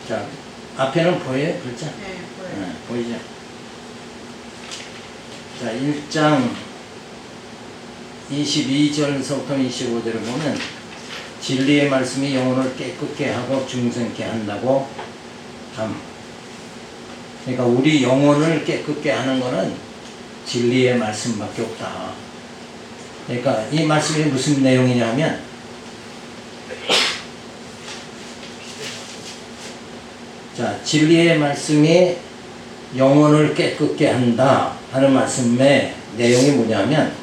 자, 앞에는 보여요? 글자? 네, 보여요. 네, 보이죠? 자, 1장 22절서부터 25절을 보면 진리의 말씀이 영혼을 깨끗게 하고 중생케 한다고 그러니까 우리 영혼을 깨끗게 하는 것은 진리의 말씀밖에 없다. 그러니까 이 말씀이 무슨 내용이냐면 자, 진리의 말씀이 영혼을 깨끗게 한다 하는 말씀의 내용이 뭐냐면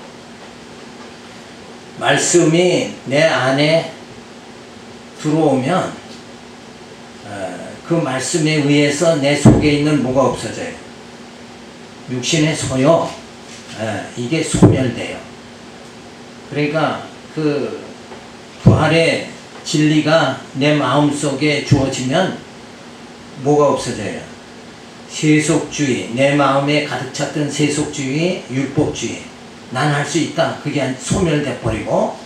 말씀이 내 안에 들어오면 그 말씀에 의해서 내 속에 있는 뭐가 없어져요. 육신의 소요 이게 소멸돼요. 그러니까 그 부활의 진리가 내 마음속에 주어지면 뭐가 없어져요? 세속주의, 내 마음에 가득 찼던 세속주의, 율법주의, 난 할 수 있다. 그게 소멸돼 버리고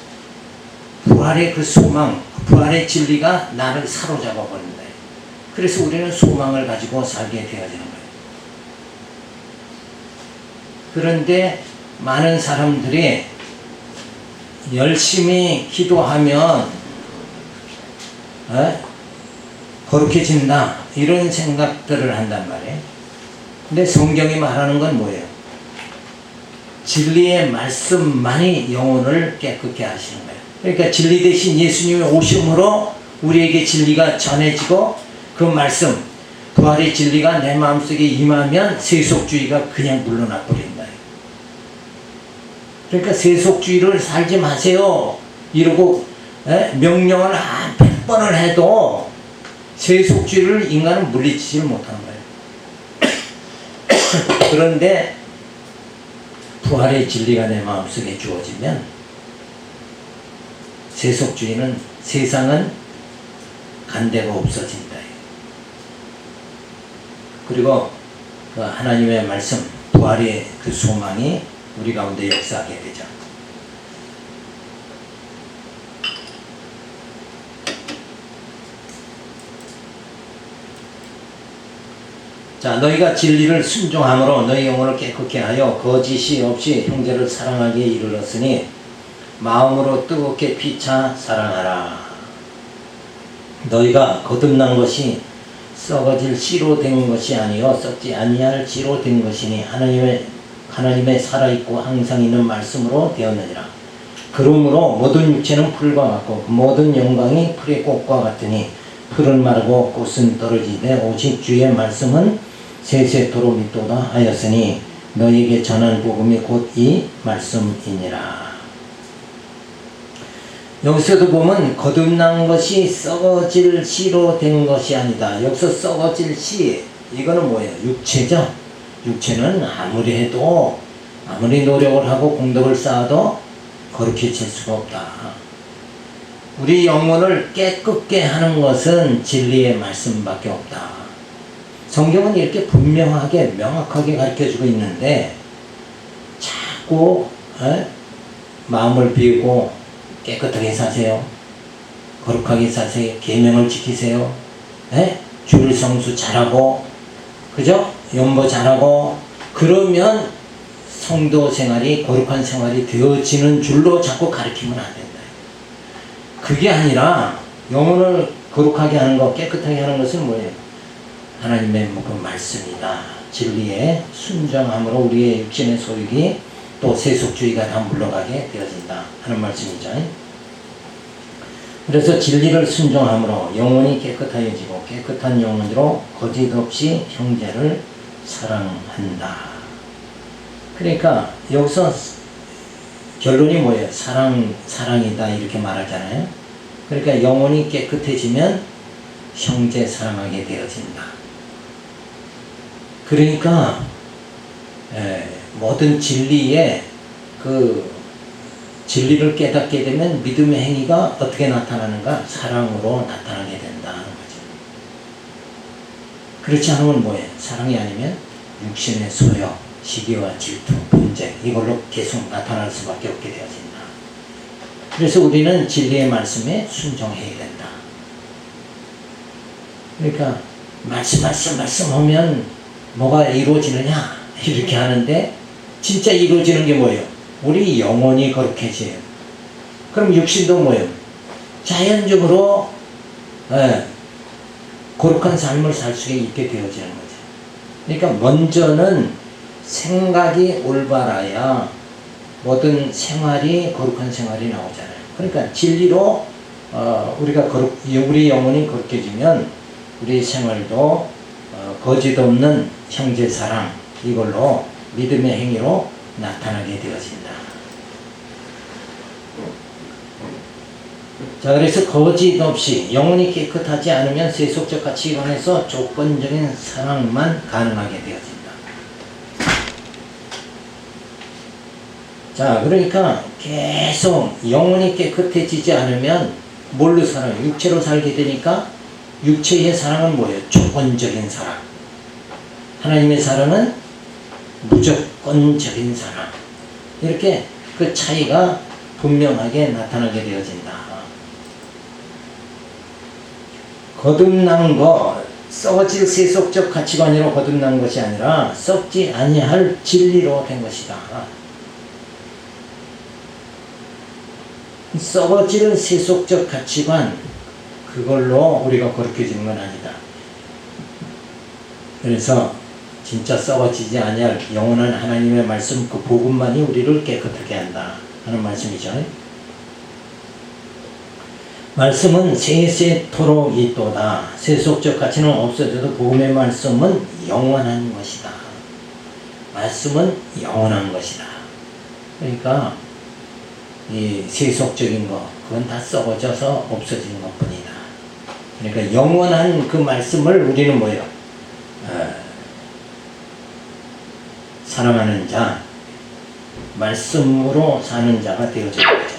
부활의 그 소망, 부활의 진리가 나를 사로잡아 버린다. 그래서 우리는 소망을 가지고 살게 되어지는 거예요. 그런데 많은 사람들이 열심히 기도하면 거룩해진다 이런 생각들을 한단 말이에요. 근데 성경이 말하는 건 뭐예요? 진리의 말씀만이 영혼을 깨끗게 하시는 거예요. 그러니까 진리 대신 예수님이 오심으로 우리에게 진리가 전해지고 그 말씀, 부활의 진리가 내 마음속에 임하면 세속주의가 그냥 물러나 버린다. 그러니까 세속주의를 살지 마세요 이러고 명령을 한 100번을 해도 세속주의를 인간은 물리치지 못하는 거예요. 그런데 부활의 진리가 내 마음속에 주어지면 세속주의는 세상은 간대가 없어진다. 그리고 그 하나님의 말씀, 부활의 그 소망이 우리 가운데 역사하게 되죠. 자, 너희가 진리를 순종함으로 너희 영혼을 깨끗게 하여 거짓이 없이 형제를 사랑하기에 이르렀으니 마음으로 뜨겁게 피차 사랑하라. 너희가 거듭난 것이 썩어질 씨로 된 것이 아니요 썩지 아니할 씨로 된 것이니 하나님의 살아있고 항상 있는 말씀으로 되었느니라. 그러므로 모든 육체는 풀과 같고 모든 영광이 풀의 꽃과 같으니 풀은 마르고 꽃은 떨어지되 오직 주의 말씀은 세세토록 있도다 하였으니 너희에게 전한 복음이 곧 이 말씀이니라. 여기서도 보면 거듭난 것이 썩어질 씨로 된 것이 아니다. 여기서 썩어질 씨, 이거는 뭐예요? 육체죠. 육체는 아무리 해도 아무리 노력을 하고 공덕을 쌓아도 거룩해질 수가 없다. 우리 영혼을 깨끗게 하는 것은 진리의 말씀밖에 없다. 성경은 이렇게 분명하게 명확하게 가르쳐주고 있는데 자꾸 마음을 비우고 깨끗하게 사세요. 거룩하게 사세요. 계명을 지키세요. 주일 성수 잘하고 그죠? 연보 잘하고 그러면 성도 생활이 거룩한 생활이 되어지는 줄로 자꾸 가르치면 안 된다. 그게 아니라 영혼을 거룩하게 하는 것, 깨끗하게 하는 것은 뭐예요? 하나님의 그 말씀이다. 진리에 순종함으로 우리의 육신의 소욕이 또 세속주의가 다 물러가게 되어진다 하는 말씀이죠. 그래서 진리를 순종함으로 영혼이 깨끗하여지고 깨끗한 영혼으로 거짓 없이 형제를 사랑한다. 그러니까 여기서 결론이 뭐예요? 사랑이다 이렇게 말하잖아요. 그러니까 영혼이 깨끗해지면 형제 사랑하게 되어진다. 그러니까 모든 진리에 그 진리를 깨닫게 되면 믿음의 행위가 어떻게 나타나는가? 사랑으로 나타나게 된다는 거죠. 그렇지 않으면 뭐예요? 사랑이 아니면 육신의 소욕, 시기와 질투, 분쟁 이걸로 계속 나타날 수밖에 없게 되어진다. 그래서 우리는 진리의 말씀에 순종해야 된다. 그러니까 말씀하면 뭐가 이루어지느냐 이렇게 하는데 진짜 이루어지는 게 뭐예요? 우리 영혼이 거룩해져요. 그럼 육신도 뭐예요? 자연적으로 거룩한 삶을 살 수 있게 되어지는 거죠. 그러니까 먼저는 생각이 올바라야 모든 생활이 거룩한 생활이 나오잖아요. 그러니까 진리로 우리가 우리 영혼이 거룩해지면 우리 생활도 거짓 없는 형제 사랑 이걸로 믿음의 행위로 나타나게 되어진다. 자, 그래서 거짓 없이 영혼이 깨끗하지 않으면 세속적 가치관에서 조건적인 사랑만 가능하게 되어진다. 자, 그러니까 계속 영혼이 깨끗해지지 않으면 뭘로 살아요? 육체로 살게 되니까 육체의 사랑은 뭐예요? 조건적인 사랑. 하나님의 사랑은 무조건적인 사랑. 이렇게 그 차이가 분명하게 나타나게 되어진다. 거듭난 것, 썩어질 세속적 가치관으로 거듭난 것이 아니라 썩지 아니할 진리로 된 것이다. 썩어질 세속적 가치관 그걸로 우리가 거룩해지는 건 아니다. 그래서 진짜 썩어지지 아니할 영원한 하나님의 말씀 그 복음만이 우리를 깨끗하게 한다 하는 말씀이죠. 말씀은 세세토록 있도다. 세속적 가치는 없어져도 복음의 말씀은 영원한 것이다. 말씀은 영원한 것이다. 그러니까 이 세속적인 거 그건 다 썩어져서 없어지는 것뿐이다. 그러니까 영원한 그 말씀을 우리는 뭐예요? 사랑하는 자, 말씀으로 사는 자가 되어져 있죠.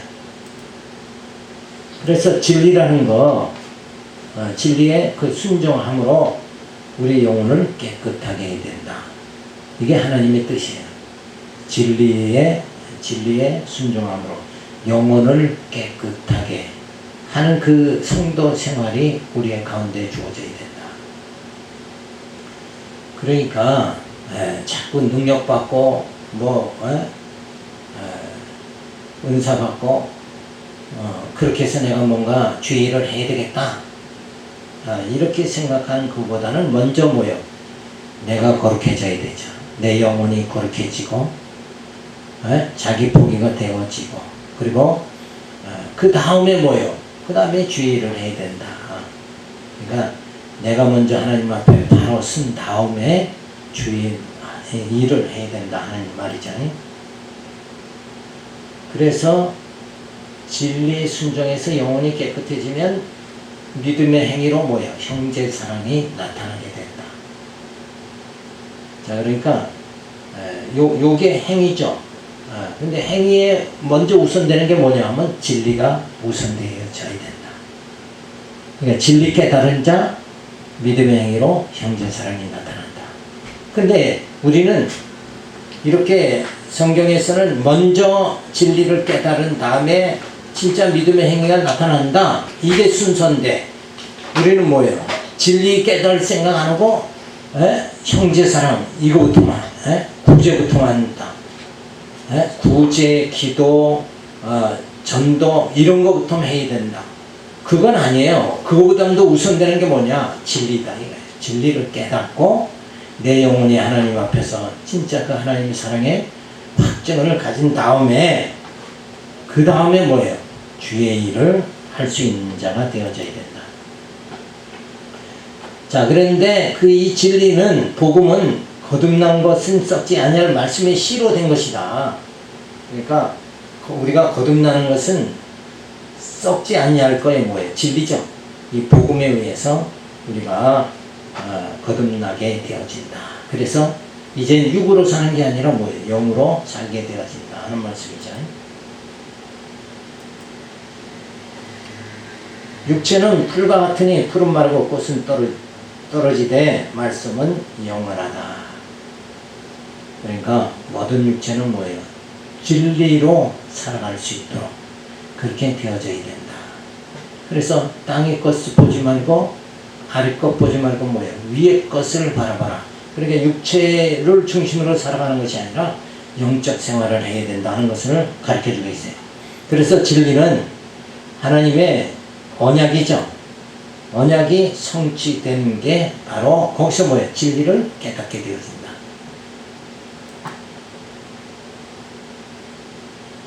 그래서 진리라는 거, 진리의 그 순종함으로 우리 영혼을 깨끗하게 해야 된다. 이게 하나님의 뜻이에요. 진리의 순종함으로 영혼을 깨끗하게 하는 그 성도 생활이 우리의 가운데 주어져야 된다. 그러니까 자꾸 능력받고 은사받고 그렇게 해서 내가 뭔가 주의를 해야 되겠다. 이렇게 생각하는 것보다는 먼저 뭐예요? 내가 거룩해져야 되죠. 내 영혼이 거룩해지고 자기 포기가 되어지고 그리고 그 다음에 뭐예요? 그 다음에 주의를 해야 된다. 그러니까 내가 먼저 하나님 앞에 바로 쓴 다음에 주의 일을 해야 된다 하는 말이죠. 그래서 진리 순종에서 영혼이 깨끗해지면 믿음의 행위로 뭐예요? 형제 사랑이 나타나게 된다. 자, 그러니까 요게 행위죠. 근데 행위에 먼저 우선되는 게 뭐냐 하면 진리가 우선되어져야 된다. 그러니까 진리 깨달은 자 믿음의 행위로 형제 사랑이 나타난다. 근데 우리는 이렇게 성경에서는 먼저 진리를 깨달은 다음에 진짜 믿음의 행위가 나타난다. 이게 순서인데 우리는 뭐예요? 진리 깨달을 생각 안 하고 형제 사랑 이거부터만 구제부터만 한다. 구제, 기도, 전도 이런 거부터 해야 된다. 그건 아니에요. 그거보다도 우선되는 게 뭐냐? 진리다. 진리를 깨닫고 내 영혼이 하나님 앞에서 진짜 그 하나님의 사랑에 확증을 가진 다음에 그 다음에 뭐예요? 주의 일을 할 수 있는 자가 되어져야 된다. 자, 그런데 그 이 진리는 복음은 거듭난 것은 썩지 아니할 말씀의 씨로 된 것이다. 그러니까 우리가 거듭나는 것은 썩지 아니할 거에 뭐예요? 진리죠. 이 복음에 의해서 우리가 거듭나게 되어진다. 그래서 이제 육으로 사는 게 아니라 뭐예요? 영으로 살게 되어진다 하는 말씀이죠. 육체는 풀과 같으니 푸른 마르고 꽃은 떨어지되 말씀은 영원하다. 그러니까 모든 육체는 뭐예요? 진리로 살아갈 수 있도록 그렇게 되어져야 된다. 그래서 땅의 것을 보지 말고 아래 것 보지 말고 뭐예요? 위의 것을 바라봐라. 그러니까 육체를 중심으로 살아가는 것이 아니라 영적 생활을 해야 된다는 것을 가르쳐주고 있어요. 그래서 진리는 하나님의 언약이죠. 언약이 성취된 게 바로 거기서 뭐예요? 진리를 깨닫게 되어진다.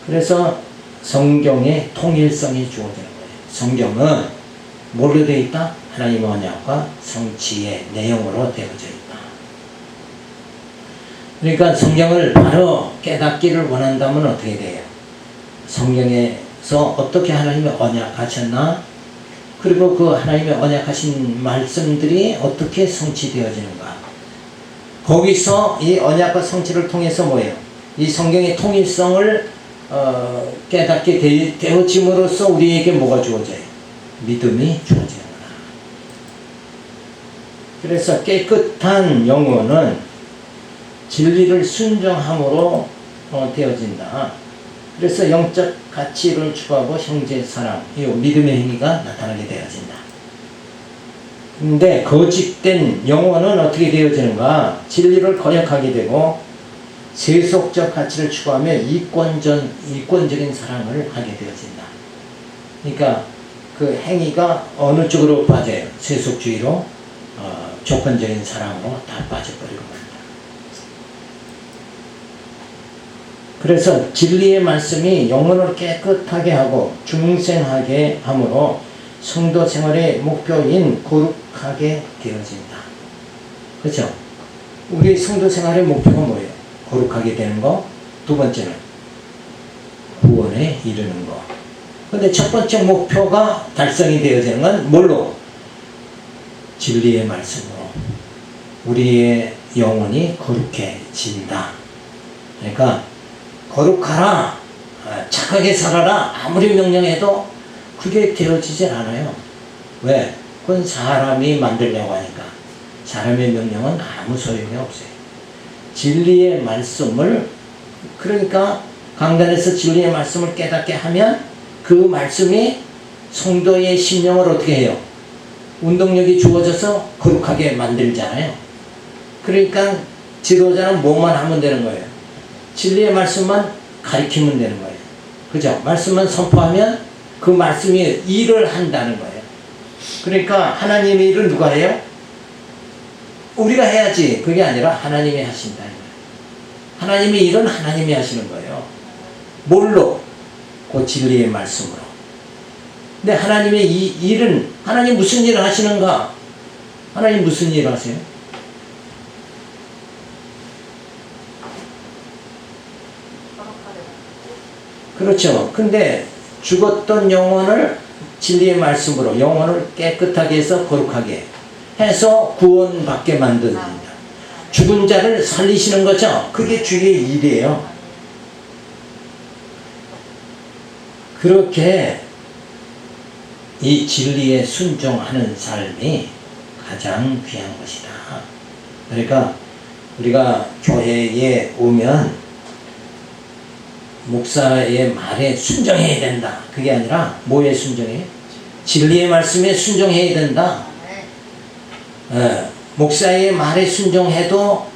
그래서 성경의 통일성이 주어지는 거예요. 성경은 뭘로 되어 있다? 하나님의 언약과 성취의 내용으로 되어져 있다. 그러니까 성경을 바로 깨닫기를 원한다면 어떻게 돼요? 성경에서 어떻게 하나님의 언약하셨나? 그리고 그 하나님의 언약하신 말씀들이 어떻게 성취되어지는가? 거기서 이 언약과 성취를 통해서 뭐예요? 이 성경의 통일성을 깨닫게 되어짐으로써 우리에게 뭐가 주어져요? 믿음이 주어지는 거다. 그래서 깨끗한 영혼은 진리를 순종함으로 되어진다. 그래서 영적 가치를 추구하고 형제 사랑, 이 믿음의 행위가 나타나게 되어진다. 근데 거짓된 영혼은 어떻게 되어지는가? 진리를 거역하게 되고 세속적 가치를 추구하며 이권적인 사랑을 하게 되어진다. 그러니까 그 행위가 어느 쪽으로 빠져요? 세속주의로, 조건적인 사랑으로 다 빠져버리고 말다. 그래서 진리의 말씀이 영혼을 깨끗하게 하고 중생하게 함으로 성도 생활의 목표인 거룩하게 되어진다. 그렇죠? 우리 성도 생활의 목표가 뭐예요? 거룩하게 되는 거. 두 번째는 구원에 이르는 거. 근데 첫 번째 목표가 달성이 되어지는 건 뭘로? 진리의 말씀으로 우리의 영혼이 거룩해진다. 그러니까 거룩하라, 착하게 살아라 아무리 명령해도 그게 되어지질 않아요. 왜? 그건 사람이 만들려고 하니까. 사람의 명령은 아무 소용이 없어요. 진리의 말씀을, 그러니까 강단에서 진리의 말씀을 깨닫게 하면 그 말씀이 성도의 심령을 어떻게 해요? 운동력이 주어져서 거룩하게 만들잖아요. 그러니까 지도자는 뭐만 하면 되는 거예요? 진리의 말씀만 가리키면 되는 거예요. 그죠? 말씀만 선포하면 그 말씀이 일을 한다는 거예요. 그러니까 하나님의 일을 누가 해요? 우리가 해야지. 그게 아니라 하나님이 하신다는 거예요. 하나님의 일은 하나님이 하시는 거예요. 뭘로? 그 진리의 말씀으로. 근데 하나님의 이 일은, 하나님 무슨 일을 하시는가? 하나님 무슨 일을 하세요? 그렇죠. 근데 죽었던 영혼을 진리의 말씀으로 영혼을 깨끗하게 해서 거룩하게 해서 구원받게 만듭니다. 죽은 자를 살리시는 거죠. 그게 주의 일이에요. 그렇게 이 진리에 순종하는 삶이 가장 귀한 것이다. 그러니까 우리가 교회에 오면 목사의 말에 순종해야 된다. 그게 아니라 뭐에 순종해? 진리의 말씀에 순종해야 된다. 목사의 말에 순종해도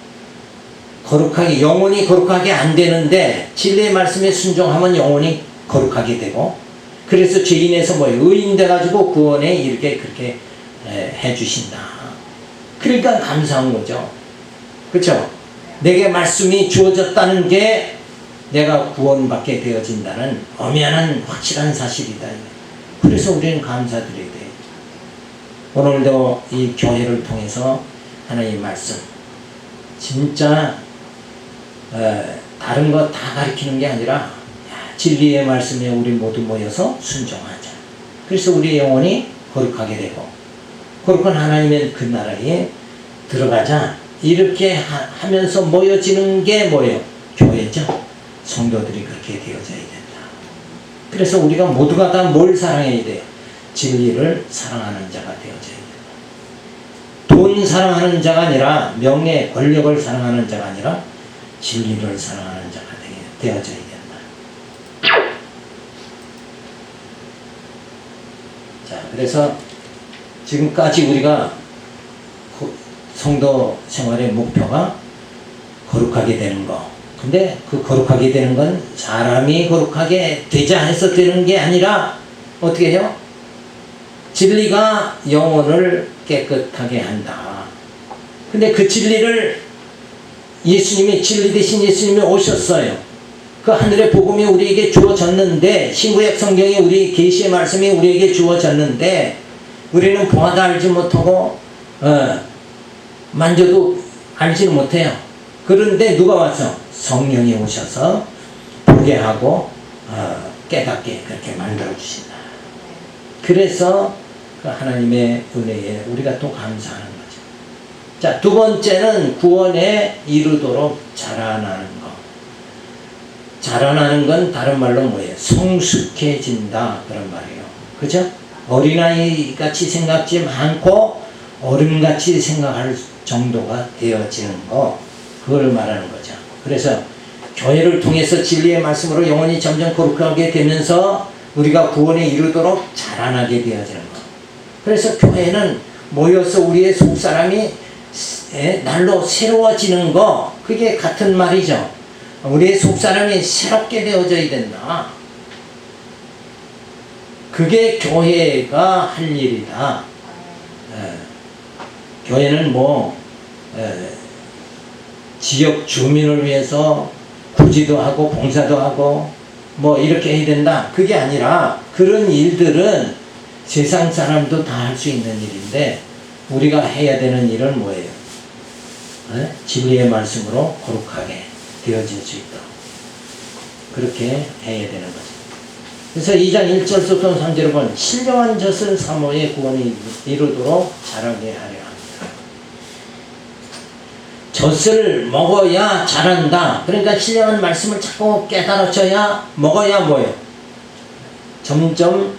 거룩하게, 영혼이 거룩하게 안 되는데 진리의 말씀에 순종하면 영혼이 거룩하게 되고, 그래서 죄인에서 의인 돼가지고 구원에 이렇게 그렇게 해주신다. 그러니까 감사한 거죠. 그렇죠? 내게 말씀이 주어졌다는 게 내가 구원받게 되어진다는 엄연한 확실한 사실이다. 그래서 우리는 감사드려야 돼요. 오늘도 이 교회를 통해서 하나님의 말씀, 진짜 다른 거 다 가르치는 게 아니라 진리의 말씀에 우리 모두 모여서 순종하자. 그래서 우리의 영혼이 거룩하게 되고 거룩한 하나님의 그 나라에 들어가자. 이렇게 하면서 모여지는 게 뭐예요? 교회죠. 성도들이 그렇게 되어져야 된다. 그래서 우리가 모두가 다 뭘 사랑해야 돼요? 진리를 사랑하는 자가 되어져야 된다. 돈 사랑하는 자가 아니라 명예, 권력을 사랑하는 자가 아니라 진리를 사랑하는 자가 되어져야 된다. 자, 그래서 지금까지 우리가 성도 생활의 목표가 거룩하게 되는 거. 근데 그 거룩하게 되는 건 사람이 거룩하게 되자 해서 되는 게 아니라 어떻게 해요? 진리가 영혼을 깨끗하게 한다. 근데 그 진리를 예수님이, 진리 대신 예수님이 오셨어요. 그 하늘의 복음이 우리에게 주어졌는데, 신구약 성경이 우리 계시의 말씀이 우리에게 주어졌는데 우리는 보아도 알지 못하고 만져도 알지는 못해요. 그런데 누가 와서? 성령이 오셔서 보게 하고 깨닫게 그렇게 만들어 주신다. 그래서 그 하나님의 은혜에 우리가 또 감사하는 거죠. 자, 두 번째는 구원에 이르도록 자라나는 거. 자라나는 건 다른 말로 뭐예요? 성숙해진다, 그런 말이에요. 그죠? 어린아이 같이 생각지 않고 어른같이 생각할 정도가 되어지는 거, 그걸 말하는 거죠. 그래서 교회를 통해서 진리의 말씀으로 영혼이 점점 거룩하게 되면서 우리가 구원에 이르도록 자라나게 되어지는 거. 그래서 교회는 모여서 우리의 속사람이 날로 새로워지는 거, 그게 같은 말이죠. 우리의 속사람이 새롭게 되어져야 된다. 그게 교회가 할 일이다. 교회는 지역 주민을 위해서 구제도 하고 봉사도 하고 이렇게 해야 된다. 그게 아니라 그런 일들은 세상 사람도 다 할 수 있는 일인데 우리가 해야 되는 일은 뭐예요? 진리의 말씀으로 거룩하게 되어질 수 있도록 그렇게 해야 되는 거죠. 그래서 2장 1절부터 3절을 보면 신령한 젖을 사모의 구원이 이루도록 자라게 하려 합니다. 젖을 먹어야 자란다. 그러니까 신령한 말씀을 자꾸 깨달아져야, 먹어야 뭐예요? 점점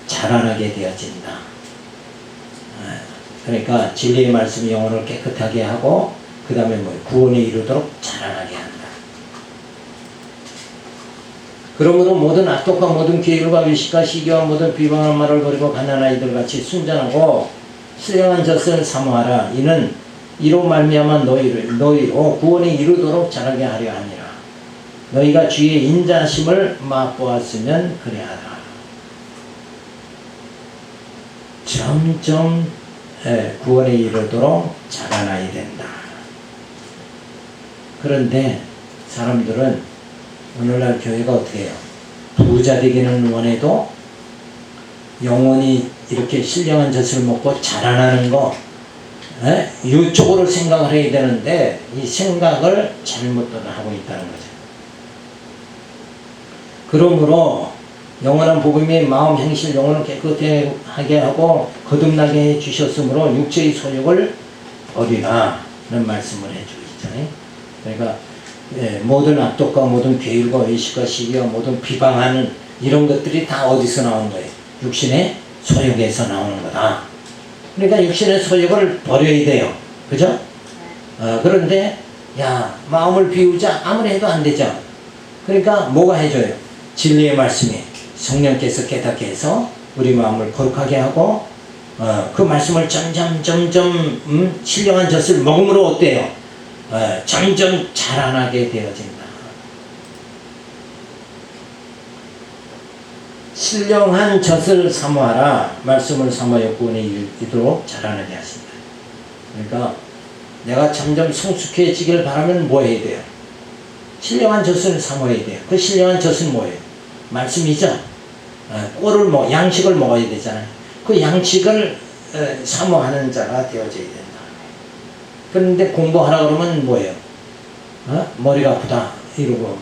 자라나게 되어진다. 그러니까 진리의 말씀이 영혼을 깨끗하게 하고 그 다음에 구원에 이르도록 자라나게 한다. 그러므로 모든 악독과 모든 계율과 위식과 시기와 모든 비방한 말을 버리고 가난아이들 같이 순전하고 신령한 젖을 사모하라. 이는 이로 말미암아 너희로 구원에 이르도록 자라게 하려 하니라. 너희가 주의 인자심을 맛보았으면 그래하라. 점점 구원에 이르도록 자라나야 된다. 그런데 사람들은 오늘날 교회가 어떻게 해요? 부자 되기는 원해도 영혼이 이렇게 신령한 젖을 먹고 자라나는 거, 이쪽으로 생각을 해야 되는데 이 생각을 잘못 하고 있다는 거죠. 그러므로 영원한 복음이 마음 행실 영혼을 깨끗하게 하고 거듭나게 해 주셨으므로 육체의 소욕을 버리라 는 말씀을 해주잖아요. 그러니까 모든 악독과 모든 괴율과 외식과 시기와 모든 비방하는 이런 것들이 다 어디서 나오는 거예요? 육신의 소욕에서 나오는 거다. 그러니까 육신의 소욕을 버려야 돼요. 그죠? 그런데 마음을 비우자 아무리 해도 안 되죠. 그러니까 뭐가 해줘요? 진리의 말씀이 성령께서 깨닫게 해서 우리 마음을 거룩하게 하고 그 말씀을 점점 신령한 젖을 먹음으로 어때요? 점점 자라나게 되어진다. 신령한 젖을 사모하라. 말씀을 사모하여 구원에 이르도록 자라나게 하신다. 그러니까 내가 점점 성숙해지길 바라면 뭐 해야 돼요? 신령한 젖을 사모해야 돼요. 그 신령한 젖은 뭐예요? 말씀이죠. 꼴을 양식을 먹어야 되잖아요. 그 양식을 사모하는 자가 되어져야 된다. 그런데 공부하라 그러면 뭐예요? 머리가 아프다 이러고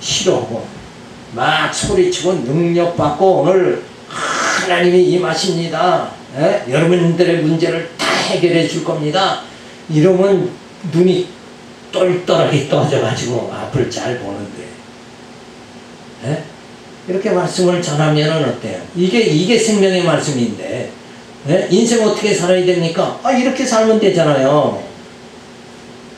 싫어하고 막 소리치고 능력받고 오늘 하나님이 임하십니다. 여러분들의 문제를 다 해결해 줄 겁니다. 이러면 눈이 똘똘하게 떠져가지고 앞을 잘 보는데 이렇게 말씀을 전하면 어때요? 이게 생명의 말씀인데 예? 인생 어떻게 살아야 됩니까? 이렇게 살면 되잖아요.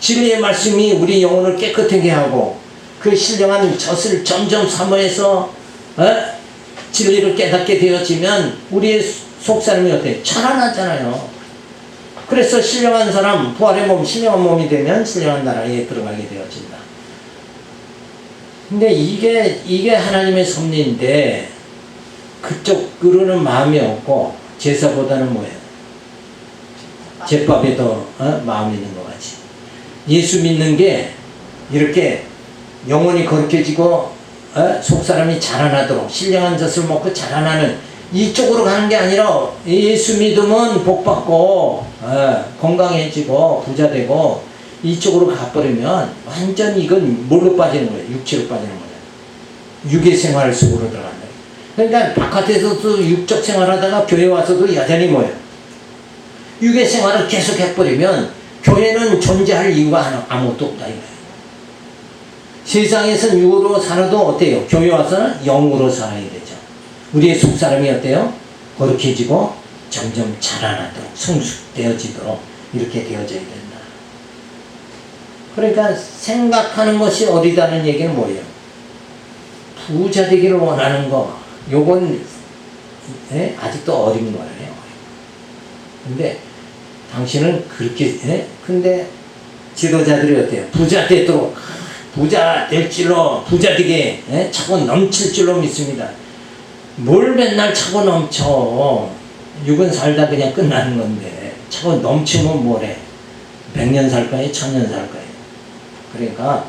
진리의 말씀이 우리 영혼을 깨끗하게 하고 그 신령한 젖을 점점 사모해서 진리를 깨닫게 되어지면 우리의 속사람이 어때요? 자라나잖아요. 그래서 신령한 사람, 부활의 몸, 신령한 몸이 되면 신령한 나라에 들어가게 되어진다. 근데 이게 하나님의 섭리인데 그쪽으로는 마음이 없고 제사보다는 뭐예요? 제밥에 더 마음이 있는 것 같이. 예수 믿는 게 이렇게 영혼이 거룩해지고 속사람이 자라나도록 신령한 젖을 먹고 자라나는 이쪽으로 가는 게 아니라 예수 믿으면 복받고 건강해지고 부자되고 이쪽으로 가버리면 완전히 이건 뭘로 빠지는 거예요? 육체로 빠지는 거예요. 육의 생활 속으로 들어간다. 그러니까 바깥에서도 육적 생활하다가 교회 와서도 여전히 뭐예요? 육의 생활을 계속 해버리면 교회는 존재할 이유가 아무것도 없다 이거예요. 세상에선 육으로 살아도 어때요? 교회 와서는 영으로 살아야 되죠. 우리의 속사람이 어때요? 거룩해지고 점점 자라나도록 성숙되어지도록 이렇게 되어져야 된다. 그러니까 생각하는 것이 어리다는 얘기는 뭐예요? 부자 되기를 원하는 거. 요건 아직도 어린 거예요. 근데 당신은 그렇게 근데 지도자들이 어때요? 부자 되도록 부자 될 줄로 부자 되게 차고 넘칠 줄로 믿습니다. 뭘 맨날 차고 넘쳐. 육은 살다 그냥 끝나는 건데 차고 넘치면 뭐래? 100년 살까요? 1000년 살까요? 그러니까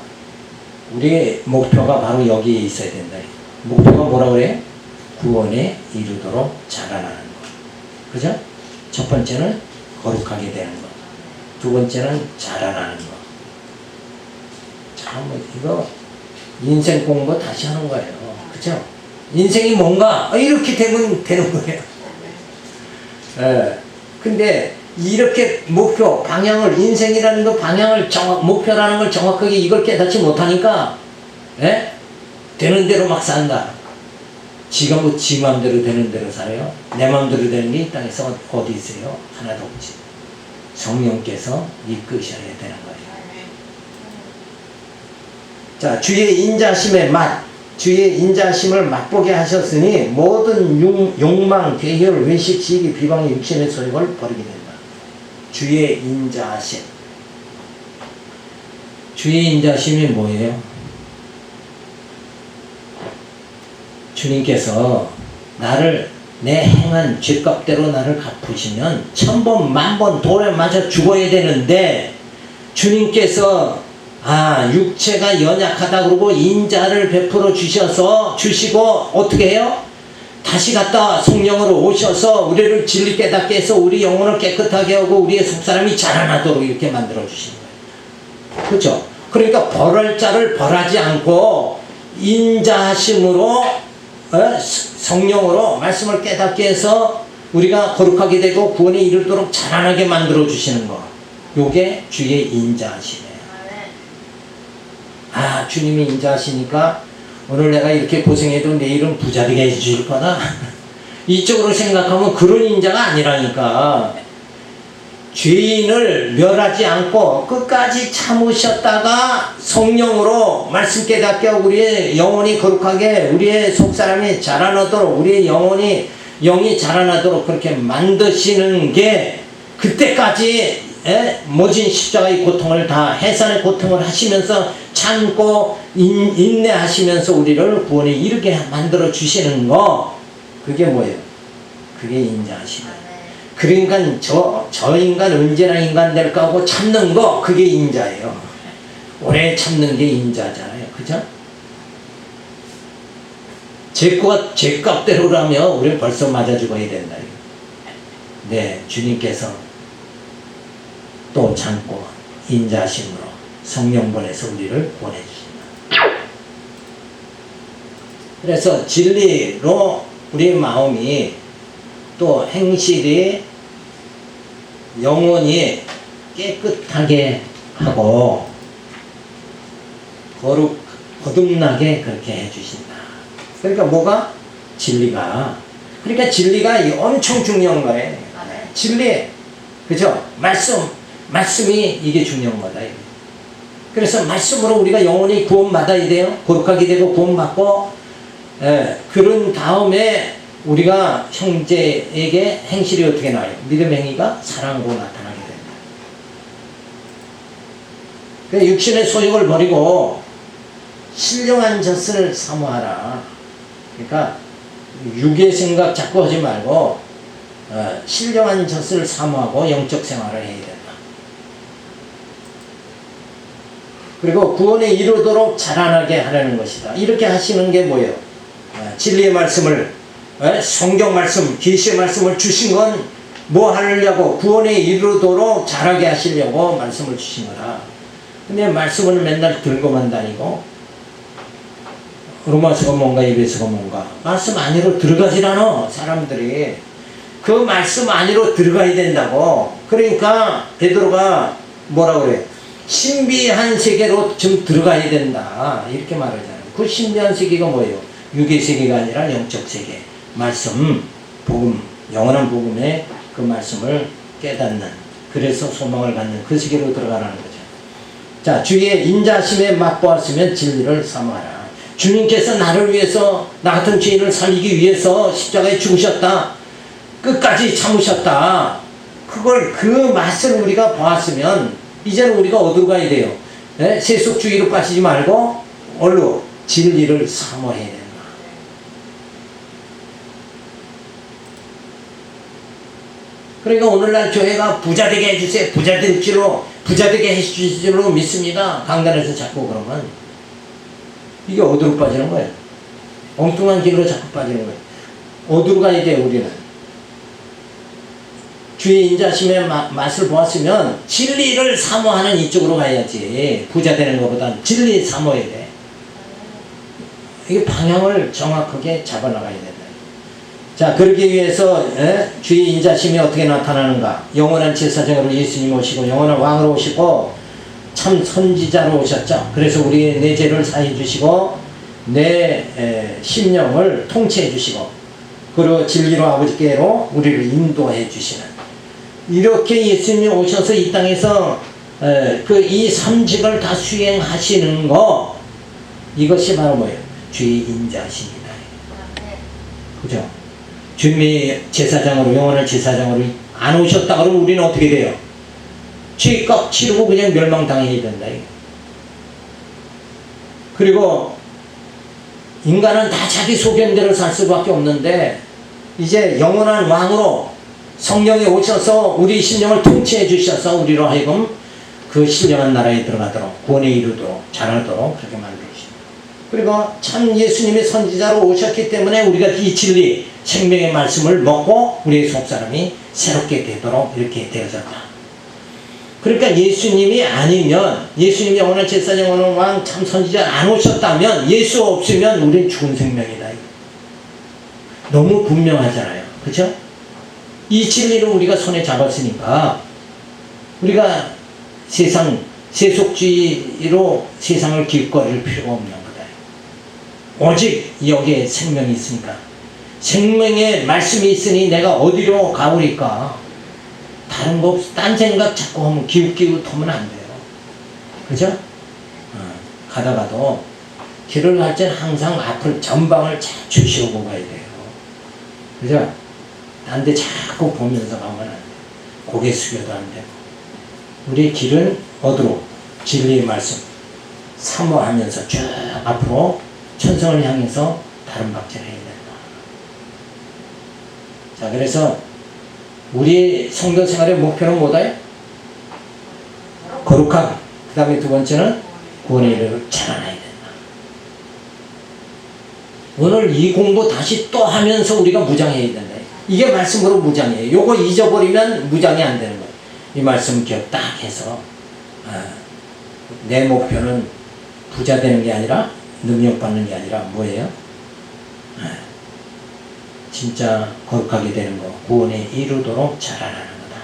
우리의 목표가 바로 여기에 있어야 된다. 목표가 뭐라 그래요? 구원에 이르도록 자라나는 것. 그죠? 첫 번째는 거룩하게 되는 것. 두 번째는 자라나는 것. 참, 이거 인생 공부 다시 하는 거예요. 그죠? 인생이 뭔가 이렇게 되면 되는 거예요. 근데 이렇게 목표, 방향을, 인생이라는 거 방향을 목표라는 걸 정확하게 이걸 깨닫지 못하니까 되는 대로 막 산다. 지가 뭐 지 마음대로 되는 대로 살아요? 내 마음대로 되는 게 이 땅에서 어디 있어요? 하나도 없지. 성령께서 이끄셔야 되는 거예요. 자, 주의 인자심의 맛, 주의 인자심을 맛보게 하셨으니 모든 욕망, 대혈, 외식, 시기, 비방의 육신의 소욕을 버리게 된다. 주의 인자심. 주의 인자심이 뭐예요? 주님께서 나를 내 행한 죄값대로 나를 갚으시면 1000번, 10,000번 돌에 맞아 죽어야 되는데 주님께서 육체가 연약하다 그러고 인자를 베풀어 주시고 어떻게 해요? 다시 갔다 성령으로 오셔서 우리를 진리 깨닫게 해서 우리 영혼을 깨끗하게 하고 우리의 속사람이 자라나도록 이렇게 만들어 주시는 거예요. 그렇죠? 그러니까 벌할 자를 벌하지 않고 인자하심으로 성령으로 말씀을 깨닫게 해서 우리가 거룩하게 되고 구원에 이르도록 자라나게 만들어 주시는 거. 요게 주의 인자하심이에요. 주님이 인자하시니까 오늘 내가 이렇게 고생해도 내일은 부자 되게 해주실 거다. 이쪽으로 생각하면 그런 인자가 아니라니까. 죄인을 멸하지 않고 끝까지 참으셨다가 성령으로 말씀 깨닫게 하고 우리의 영혼이 거룩하게 우리의 속사람이 자라나도록 우리의 영이 자라나도록 그렇게 만드시는 게 그때까지 모진 십자가의 고통을 다 해산의 고통을 하시면서 참고 인내하시면서 우리를 구원에 이르게 만들어 주시는 거. 그게 뭐예요? 그게 인자하시다. 그러니까 저 인간 언제나 인간 될까 하고 참는 거, 그게 인자예요. 오래 참는 게 인자잖아요. 그죠? 죄값대로라면 우리는 벌써 맞아 죽어야 된다. 네, 주님께서 또 참고 인자심으로 성령 보내서 우리를 보내주신다. 그래서 진리로 우리의 마음이 또 행실이 영혼이 깨끗하게 하고 거듭나게 그렇게 해주신다. 그러니까 뭐가? 진리가. 그러니까 진리가 엄청 중요한 거예요. 진리, 그죠? 말씀이 이게 중요한 거다. 그래서 말씀으로 우리가 영원히 구원받아야 돼요. 거룩하게 되고 구원받고, 그런 다음에 우리가 형제에게 행실이 어떻게 나와요? 믿음의 행위가 사랑으로 나타나게 된다. 그 육신의 소욕을 버리고 신령한 젖을 사모하라. 그러니까 육의 생각 자꾸 하지 말고 신령한 젖을 사모하고 영적 생활을 해야 된다. 그리고 구원에 이르도록 자라나게 하라는 것이다. 이렇게 하시는 게 뭐예요? 진리의 말씀을, 성경 말씀, 계시의 말씀을 주신 건 뭐 하려고? 구원에 이르도록 자라게 하시려고 말씀을 주신 거라. 근데 말씀을 맨날 들고만 다니고 로마서가 뭔가 에베소가 뭔가 말씀 안으로 들어가질 않아. 사람들이 그 말씀 안으로 들어가야 된다고. 그러니까 베드로가 뭐라 그래? 신비한 세계로 좀 들어가야 된다 이렇게 말하잖아요. 그 신비한 세계가 뭐예요? 육의 세계가 아니라 영적 세계, 말씀, 복음, 영원한 복음의 그 말씀을 깨닫는, 그래서 소망을 갖는 그 세계로 들어가라는 거죠. 자, 주의 인자심에 맛보았으면 진리를 사모하라. 주님께서 나를 위해서, 나 같은 죄인을 살리기 위해서 십자가에 죽으셨다. 끝까지 참으셨다. 그 맛을 우리가 보았으면 이제는 우리가 어디로 가야 돼요? 세속주의로 빠지지 말고 얼로 진리를 사모해야 된다. 그러니까 오늘날 교회가 부자되게 해주세요. 부자되게 해주실 줄로 믿습니다. 강단에서 자꾸 그러면 이게 어디로 빠지는 거예요? 엉뚱한 길로 자꾸 빠지는 거예요. 어디로 가야 돼요, 우리는? 주의 인자심의 맛을 보았으면 진리를 사모하는 이쪽으로 가야지. 부자 되는 것보다는 진리 사모해야 돼. 이게 방향을 정확하게 잡아나가야 된다. 자, 그러기 위해서 주의 인자심이 어떻게 나타나는가? 영원한 제사장으로 예수님 오시고 영원한 왕으로 오시고 참 선지자로 오셨죠. 그래서 우리의 내 죄를 사해 주시고 내 심령을 통치해 주시고 그리고 진리로 아버지께로 우리를 인도해 주시는, 이렇게 예수님이 오셔서 이 땅에서 이 삼직을 다 수행하시는 거, 이것이 바로 뭐예요? 주의 인자심이다. 그죠? 주님이 제사장으로, 영원한 제사장으로 안 오셨다 그러면 우리는 어떻게 돼요? 죄값 치르고 그냥 멸망당해야 된다. 그리고 인간은 다 자기 소견대로 살 수밖에 없는데 이제 영원한 왕으로 성령이 오셔서 우리 심령을 통치해 주셔서 우리로 하여금 그 신령한 나라에 들어가도록 구원에 이르도록 자라도록 그렇게 만들어주십니다. 그리고 참 예수님이 선지자로 오셨기 때문에 우리가 이 진리 생명의 말씀을 먹고 우리의 속사람이 새롭게 되도록 이렇게 되어졌다. 그러니까 예수님이 아니면, 예수님이 영원한 제사장, 영원한 왕, 참 선지자 안 오셨다면, 예수 없으면 우리는 죽은 생명이다. 너무 분명하잖아요. 그렇죠? 이 진리를 우리가 손에 잡았으니까 우리가 세속주의로 세상을 기웃거릴 필요가 없는 거다. 오직 여기에 생명이 있으니까, 생명의 말씀이 있으니 내가 어디로 가오리까? 다른 거 없어. 딴 생각 자꾸 하면 기웃기웃하면 안 돼요. 그죠? 가다가도 길을 갈 때는 항상 앞을 전방을 잘 주시고 가야 돼요. 그죠? 딴 데 자꾸 보면서 가면 안 돼요. 고개 숙여도 안 되고. 우리의 길은 어디로? 진리의 말씀 사모하면서 쭉 앞으로 천성을 향해서 다른 박질을 해야 된다. 자, 그래서 우리 성도 생활의 목표는 뭐다요? 거룩함. 그 다음에 두 번째는 구원의 이름을 자라나야 된다. 오늘 이 공부 다시 또 하면서 우리가 무장해야 된다. 이게 말씀으로 무장이에요. 요거 잊어버리면 무장이 안 되는 거예요. 이 말씀 기억 딱 해서 내 목표는 부자 되는 게 아니라 능력받는 게 아니라 뭐예요? 진짜 거룩하게 되는 거, 구원에 이르도록 자라나는 거다.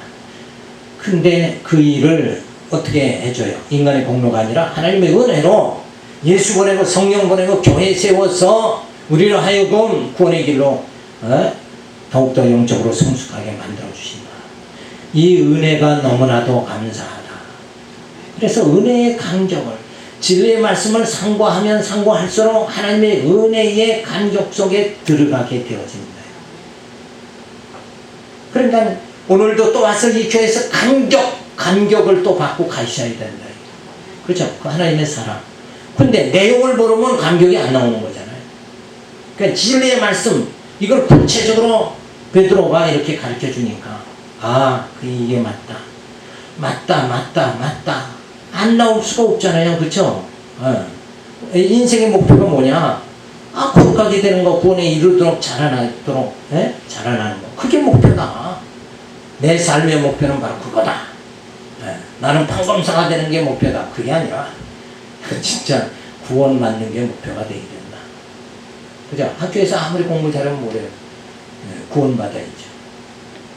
근데 그 일을 어떻게 해줘요? 인간의 공로가 아니라 하나님의 은혜로 예수 보내고 성령 보내고 교회 세워서 우리를 하여금 구원의 길로 더욱더 영적으로 성숙하게 만들어 주신다. 이 은혜가 너무나도 감사하다. 그래서 은혜의 간격을, 진리의 말씀을 상고하면 상고할수록 하나님의 은혜의 간격 속에 들어가게 되어집니다. 그러니까 오늘도 또 와서 이 교회에서 간격을 또 받고 가셔야 된다. 그렇죠? 그 하나님의 사랑. 근데 내용을 모르면 간격이 안 나오는 거잖아요. 그러니까 진리의 말씀, 이걸 구체적으로 베드로가 이렇게 가르쳐 주니까, 아, 이게 맞다. 맞다. 안 나올 수가 없잖아요. 그렇죠? 인생의 목표가 뭐냐? 아, 거룩하게 되는 거, 구원에 이르도록 자라나도록, 자라나는 거. 그게 목표다. 내 삶의 목표는 바로 그거다. 나는 판검사가 되는 게 목표다. 그게 아니라, 진짜 구원받는 게 목표가 되게 된다. 그죠? 학교에서 아무리 공부 잘하면 뭐래요? 구원받아야죠.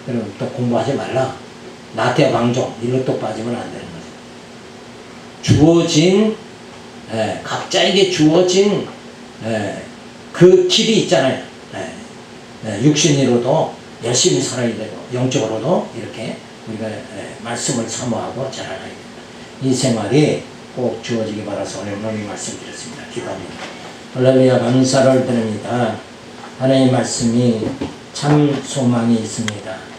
그럼 또 공부하지 말라. 나태 방종, 이것도 빠지면 안 되는 거죠. 주어진, 각자에게 주어진, 그 길이 있잖아요. 육신으로도 열심히 살아야 되고, 영적으로도 이렇게 우리가 말씀을 사모하고 자라나야 된다. 이 생활이 꼭 주어지기 바라서 오늘 이 말씀 드렸습니다. 기도합니다. 할렐루야, 감사를 드립니다. 하나님의 말씀이 참 소망이 있습니다.